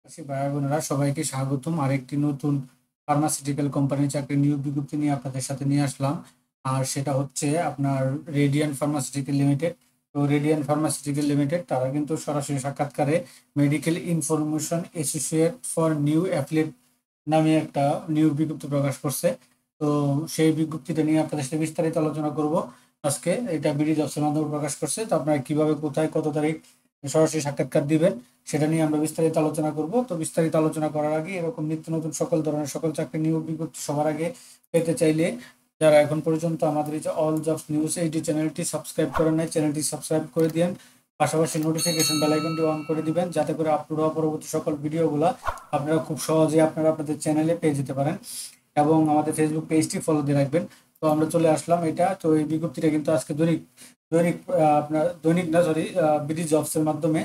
ভাই বোনেরা সবাইকে স্বাগতম আরেকটি নতুন ফার্মাসিউটিক্যাল কোম্পানির চাকরি নিয়োগ বিজ্ঞপ্তি নিয়ে আপনাদের সাথে নিয়ে আসলাম। আর সেটা হচ্ছে আপনার রেডিয়ান ফার্মাসিউটিক্যাল লিমিটেড। তো রেডিয়ান ফার্মাসিউটিক্যাল লিমিটেড তারা কিন্তু সরাসরি সাক্ষাৎকারে medical information associate for new affiliate নামে একটা নিয়োগ বিজ্ঞপ্তি প্রকাশ করছে। তো সেই বিজ্ঞপ্তিটা নিয়ে আপনাদের সাথে বিস্তারিত আলোচনা করব আজকে। এটা বিডি জবসের মাধ্যমে প্রকাশ করছে। তো আপনারা কিভাবে, কোথায়, কত তারিখ সরাসরি সাক্ষাৎকার দিবেন সেটা নিয়ে আমরা বিস্তারিত আলোচনা করব। তো বিস্তারিত আলোচনা করার আগে এরকম নিত্য নতুন সকল ধরনের সকল চাকরি নিয়োগ বিজ্ঞপ্তি সবার আগে পেতে চাইলে যারা এখন পর্যন্ত আমাদের এই যে অল জবস নিউজ এইটি চ্যানেলটি সাবস্ক্রাইব করেন নাই, চ্যানেলটি সাবস্ক্রাইব করে দিন। পাশাপাশি নোটিফিকেশন বেল আইকনটি অন করে দিবেন, যাতে করে আপলোড হওয়া পরবর্তী সকল ভিডিওগুলো আপনারা খুব সহজে আপনাদের চ্যানেলে পেয়ে যেতে পারেন। এবং আমাদের ফেসবুক পেজটি ফলো দিয়ে রাখবেন। তো আমরা চলে আসলাম এটা। তো এই বিজ্ঞপ্তিটা কিন্তু আজকে দৈনিক দৈনিক আপনার দৈনিক না সরি বিডি জবসের মাধ্যমে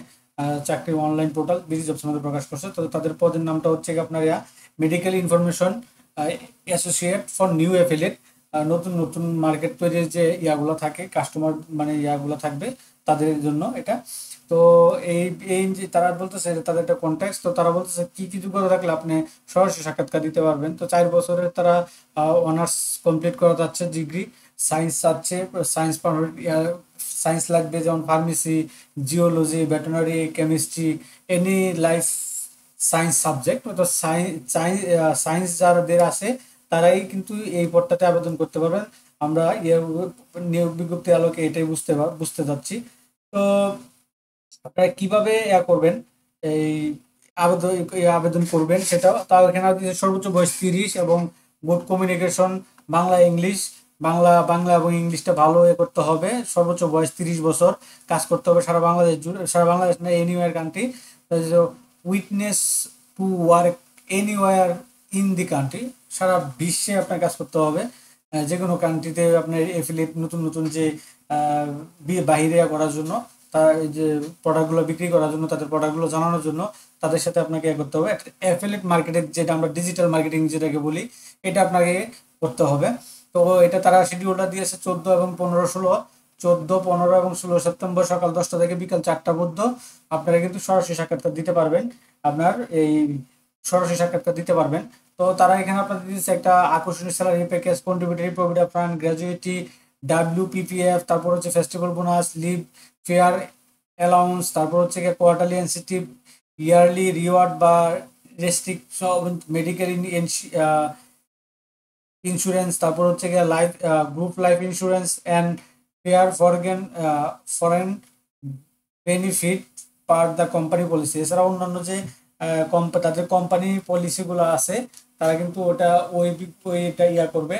চাকরির অনলাইন পোর্টাল বিডি জবসের মধ্যে প্রকাশ করছে। তো তাদের পদের নামটা হচ্ছে কি আপনার medical information associate for new affiliate. নতুন নতুন মার্কেট তৈরির যে ইয়াগুলো থাকে, কাস্টমার মানে ইয়াগুলো থাকবে তাদের জন্য এটা। তো এই এই যে তারা বলতেছে যে তাদের একটা কন্ট্যাক্ট, তো তারা বলতেছে কি কি যোগ্যতা থাকলে আপনি সরাসরি সাক্ষাৎকার দিতে পারবেন। তো 4 বছরের তারা অনার্স কমপ্লিট করা যাচ্ছে, ডিগ্রি সায়েন্স আছে, সায়েন্স সায়েন্স লাগবে, যেমন pharmacy, geology, veterinary, chemistry, any life science subject. তো সায়েন্স যাদের আছে তারাই কিন্তু এই পদটাতে আবেদন করতে পারবেন। আমরা নিয়োগ বিজ্ঞপ্তি আলোকে এটাই বুঝতে যাচ্ছি। তো আপনারা কিভাবে করবেন এই আবেদন করবেন সেটাও, তাও এখানে সর্বোচ্চ বয়স 30 এবং good communication, Bangla English, Bangla Bangla এবং ইংলিশটা ভালো করতে হবে। সর্বোচ্চ বয়স 30 বছর, কাজ করতে হবে সারা বাংলাদেশ জুড়ে, সারা বাংলাদেশ না anywhere country, witness to work anywhere in the country, সারা বিশ্বে আপনার কাজ করতে হবে। যে কোনো কান্ট্রিতে আপনার এফিলিয়েট নতুন নতুন যে বাহিরে করার জন্য, তার এই যে প্রোডাক্টগুলো বিক্রি করার জন্য, তাদের প্রোডাক্টগুলো জানানোর জন্য তাদের সাথে আপনাকে করতে হবে। অ্যাফিলিয়েট মার্কেটের যেটা আমরা ডিজিটাল মার্কেটিং যেটাকে বলি, এটা আপনাকে করতে হবে। তো এটা তারা শিডিউলটা দিয়েছে 14 এবং 15, 16, 14, 15 এবং 16 সেপ্টেম্বর সকাল 10টা থেকে বিকাল 4টা পর্যন্ত আপনারা কিন্তু সরাসরি সাক্ষাৎকার দিতে পারবেন। আপনার এই সরাসরি সাক্ষাৎকার দিতে পারবেন। তো তারা এখানে আপনাদের দিচ্ছে একটা আকর্ষণীয় salary package, contributory provident fund, gratuity, WPPF, তারপর হচ্ছে festival bonus, leave, fare allowance, তারপর হচ্ছে গিয়ে কোয়ার্টারলি ইনসেন্টিভ, ইয়ারলি রিওয়ার্ড বা রেস্ট্রিকশন, মেডিকেল ইন্স্যুরেন্স, তারপর হচ্ছে গিয়ে life group life insurance and fair foreign benefit per the company policy. এছাড়া অন্যান্য যে তাদের কোম্পানি পলিসিগুলো আছে, তারা কিন্তু ওটা ওইটা করবে,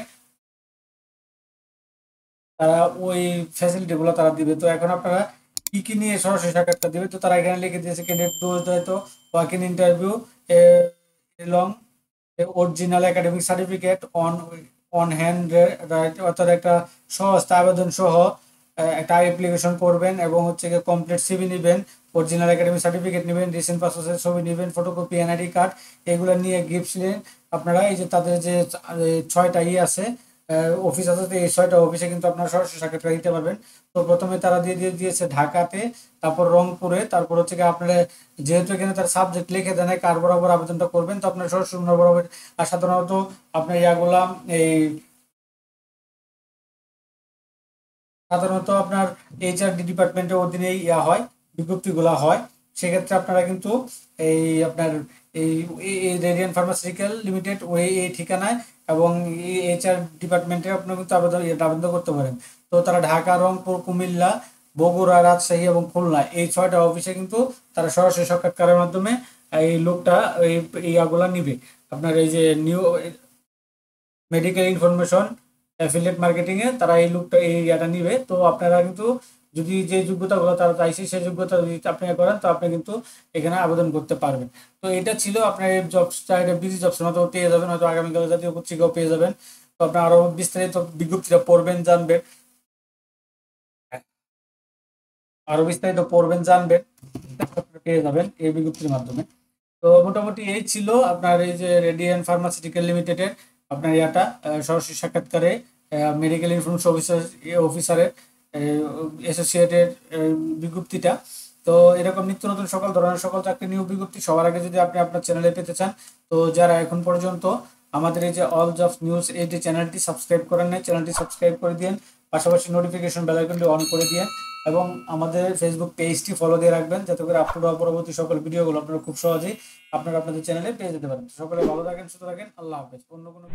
তারা ওই ফ্যাসিলিটিগুলো তারা দিবে। তো এখন আপনারা কি কি নিয়ে সরাসরি সাক্ষাৎকার দিবে, তো তারা এখানে লিখে দিয়েছে ক্যান্ডিডেট ডোজ হয়তো walk in interview long original academic certificate on hand right, অর্থাৎ একটা সহজ আবেদন সহ একটা অ্যাপ্লিকেশন করবেন এবং হচ্ছে গিয়ে কমপ্লিট সিভি নেবেন, অরিজিনাল একাডেমিক সার্টিফিকেট নেবেন, রিসেন্ট পাসপোর্টের ছবি নেবেন, ফটোকপি, এনআইডি কার্ড, এগুলো নিয়ে গিফট নিলেন। আপনারা এই যে তাদের যে 6টা আছে অফিস আছে, তো এই 6টা অফিসে কিন্তু আপনারা সরাসরি সাক্ষাৎকার দিতে পারবেন। তো প্রথমে তারা দিয়েছে ঢাকাতে, তারপর রংপুরে, তারপর হচ্ছে কি আপনারা যেহেতু এখানে তার সাবজেক্ট লিখে দেন কার বরাবর আবেদনটা করবেন, তো আপনার সরাসরি বরাবর। আর সাধারণত আপনার এই সাধারণত আপনার এইচআরডি ডিপার্টমেন্টের অধীনেই হয়, বিজ্ঞপ্তিগুলো হয়। সেক্ষেত্রে আপনারা কিন্তু এই আপনার এই রেডিয়ান ফার্মাসিউটিক্যাল লিমিটেড ওই এই ঠিকানায় এবং এইচআর ডিপার্টমেন্টে আপনারা কিন্তু আবেদন করতে পারেন। তো তারা ঢাকা, রংপুর, কুমিল্লা, বগুড়া, রাজশাহী এবং খুলনা এই 6টা অফিসে কিন্তু তারা সরাসরি সাক্ষাৎকারের মাধ্যমে এই লোকটা এই ইয়াগুলা নিবে। আপনার এই যে new medical information affiliate marketing এ তারা এই লুকটা এই ইয়াটা নিবে। তো আপনারা কিন্তু যদি যে যোগ্যতাগুলো তারা চাইছে সেই যোগ্যতা যদি আপনি করেন, তো আপনি কিন্তু এখানে আবেদন করতে পারবেন। তো এটা ছিল আপনার এই জবসটা, এটা বিজি জবসের মতো পেয়ে যাবেন, হয়তো আগামীকাল জাতীয় পত্রিকাও পেয়ে যাবেন। তো আপনার আরো বিস্তারিত বিজ্ঞপ্তিটা পড়বেন, জানবেন, আরো বিস্তারিত পড়বেন, জানবেন, পেয়ে যাবেন এই বিজ্ঞপ্তির মাধ্যমে। তো মোটামুটি এই ছিল আপনার এই যে রেডিয়ান ফার্মাসিউটিক্যাল লিমিটেডের আপনার ইয়াটা সরাসরি সাক্ষাৎকারে মেডিকেল ইনফরমেশন অফিসারের অ্যাসোসিয়েটের বিজ্ঞপ্তিটা। তো এরকম নিত্য নতুন সকল ধরনের সকল চাকরি নিয়োগ বিজ্ঞপ্তি সবার আগে যদি আপনি আপনার চ্যানেলে পেতে চান, তো যারা এখন পর্যন্ত আমাদের এই যে অল জবস নিউজ এই যে চ্যানেলটি সাবস্ক্রাইব করেন নাই, চ্যানেলটি সাবস্ক্রাইব করে দিন, পাশাপাশি নোটিফিকেশন বেল আইকনটি অন করে দিন এবং আমাদের ফেসবুক পেজটি ফলো দিয়ে রাখবেন, যাতে করে আপলোড হওয়া পরবর্তী সকল ভিডিওগুলো আপনারা খুব সহজেই আপনারা আপনাদের চ্যানেলে পেয়ে যেতে পারেন। সকলে ভালো থাকেন, সুস্থ থাকেন, আল্লাহ হাফেজ। অন্য কোনো